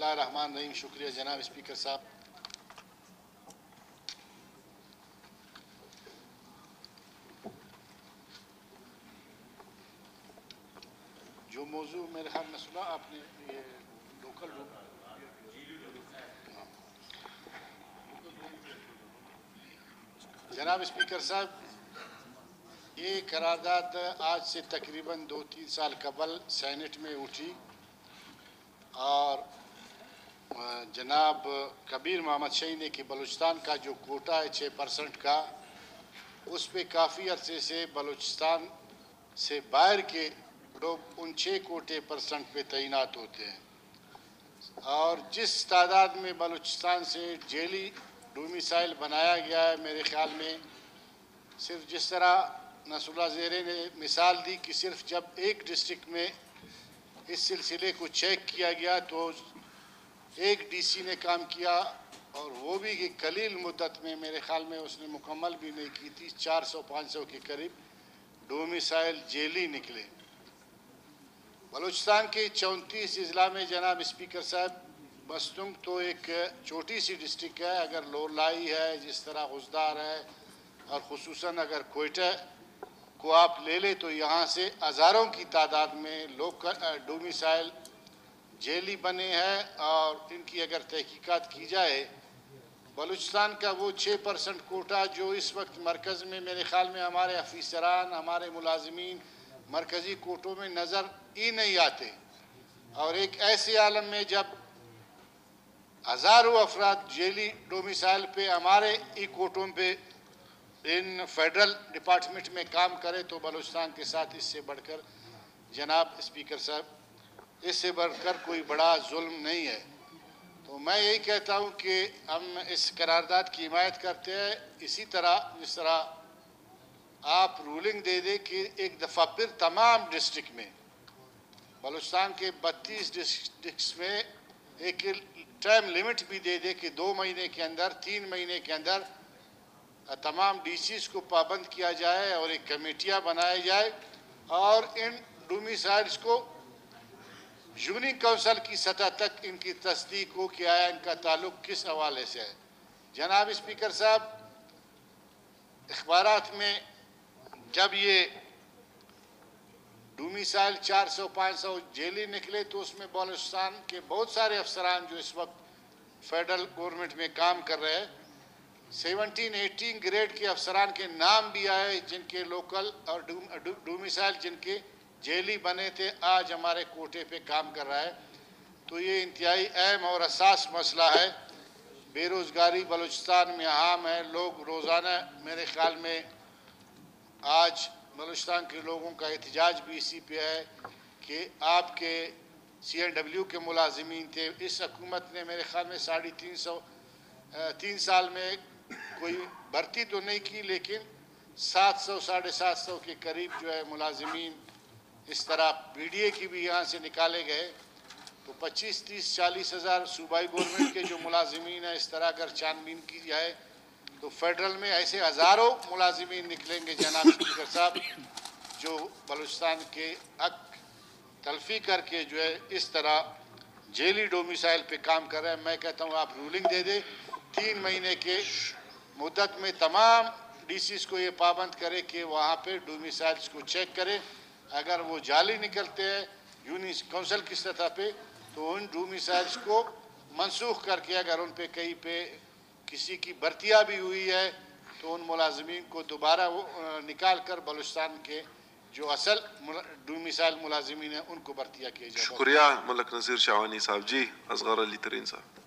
बिस्मिल्लाहिर्रहमानिर्रहीम। शुक्रिया जनाब स्पीकर साहब। जो मौजू मेरे ख्याल में सुना आपने, ये लोकल जनाब स्पीकर साहब, ये करारदाद आज से तकरीबन 2-3 साल कबल सेनेट में उठी और जनाब कबीर मोहम्मद शही ने कि बलूचिस्तान का जो कोटा है 6% का, उस पे काफ़ी अरसे से बलूचिस्तान से बाहर के लोग उन 6% पे तैनात होते हैं। और जिस तादाद में बलूचिस्तान से जेली डोमिसाइल बनाया गया है, मेरे ख्याल में सिर्फ जिस तरह नसरुल्लाह ज़ेरे ने मिसाल दी कि सिर्फ जब एक डिस्ट्रिक्ट में इस सिलसिले को चेक किया गया तो एक डीसी ने काम किया, और वो भी कि कलील मुद्दत में, मेरे ख्याल में उसने मुकम्मल भी नहीं की थी, 400-500 के करीब डोमिसाइल जेली निकले। बलूचिस्तान के 34 अजला में जनाब स्पीकर साहब, बस्तुंग तो एक छोटी सी डिस्ट्रिक्ट है, अगर लोलाई है, जिस तरह गुजदार है, और ख़ुसूसन अगर कोयटा को आप ले ले तो यहाँ से हज़ारों की तादाद में लोग डोमिसाइल जेली बने हैं। और इनकी अगर तहकीकात की जाए, बलूचिस्तान का वो 6% कोटा जो इस वक्त मरकज़ में, मेरे ख़्याल में हमारे अफीसरान, हमारे मुलाजिमीन मरकज़ी कोटों में नज़र ही नहीं आते, और एक ऐसे आलम में जब हज़ारों अफराद जेली डोमिसाइल पे हमारे ही कोटों पे इन फेडरल डिपार्टमेंट में काम करे, तो बलूचिस्तान के साथ इससे बढ़कर जनाब स्पीकर साहब, इससे बढ़कर कोई बड़ा जुल्म नहीं है। तो मैं यही कहता हूँ कि हम इस करारदाद की हिमायत करते हैं। इसी तरह जिस तरह आप रूलिंग दे दे कि एक दफ़ा फिर तमाम डिस्ट्रिक्ट में, बलूचिस्तान के 32 डिस्ट्रिक्ट में एक टाइम लिमिट भी दे दे कि 2 महीने के अंदर, 3 महीने के अंदर तमाम डीसीज को पाबंद किया जाए और एक कमेटियाँ बनाई जाए, और इन डोमिसाइल्स को यूनिक काउंसिल की सतह तक इनकी तस्दीक हो कि आया इनका ताल्लुक किस हवाले से है। जनाब स्पीकर साहब, अखबारात में जब ये डोमिसाइल 400-500 जेली निकले, तो उसमें बलूचिस्तान के बहुत सारे अफसरान जो इस वक्त फेडरल गवर्नमेंट में काम कर रहे हैं, 17-18 ग्रेड के अफसरान के नाम भी आए, जिनके लोकल और डोमिसाइल जिनके जेली बने थे, आज हमारे कोटे पे काम कर रहा है। तो ये इंतहाई अहम और हसास मसला है। बेरोज़गारी बलूचिस्तान में आम है। लोग रोज़ाना, मेरे ख्याल में आज बलूचिस्तान के लोगों का एहतजाज भी इसी पे है कि आपके CNW के मुलाजिमीन थे, इस हुकूमत ने मेरे ख्याल में 3 साल में कोई भर्ती तो नहीं की, लेकिन 700-750 के करीब जो है मुलाजिमीन इस तरह PDA की भी यहाँ से निकाले गए। तो 25-30-40 हज़ार सूबाई गवर्नमेंट के जो मुलाजिमीन हैं, इस तरह अगर छानबीन की जाए तो फेडरल में ऐसे हज़ारों मुलाजिमीन निकलेंगे जनाब स्पीकर साहब, जो बलूचिस्तान के हक तलफी करके जो है इस तरह जेली डोमिसाइल पे काम कर रहे हैं। मैं कहता हूँ आप रूलिंग दे दे, 3 महीने के मुद्दत में तमाम डीसीज को ये पाबंद करे कि वहाँ पे डोमिसाइल्स को चेक करें। अगर वो जाली निकलते हैं यूनिक काउंसिल की सतह पे, तो उन डोमिसाइल्स को मनसूख करके, अगर उन पे कहीं पे किसी की भर्तियाँ भी हुई है, तो उन मुलाजिमीन को दोबारा निकाल कर बलूचिस्तान के जो असल डोमिसाइल मुलाजिमीन हैं उनको भर्तियाँ किए जाए। शुक्रिया मलक नज़ीर शाहवानी साहब जी। असगर अली तरीन साहब।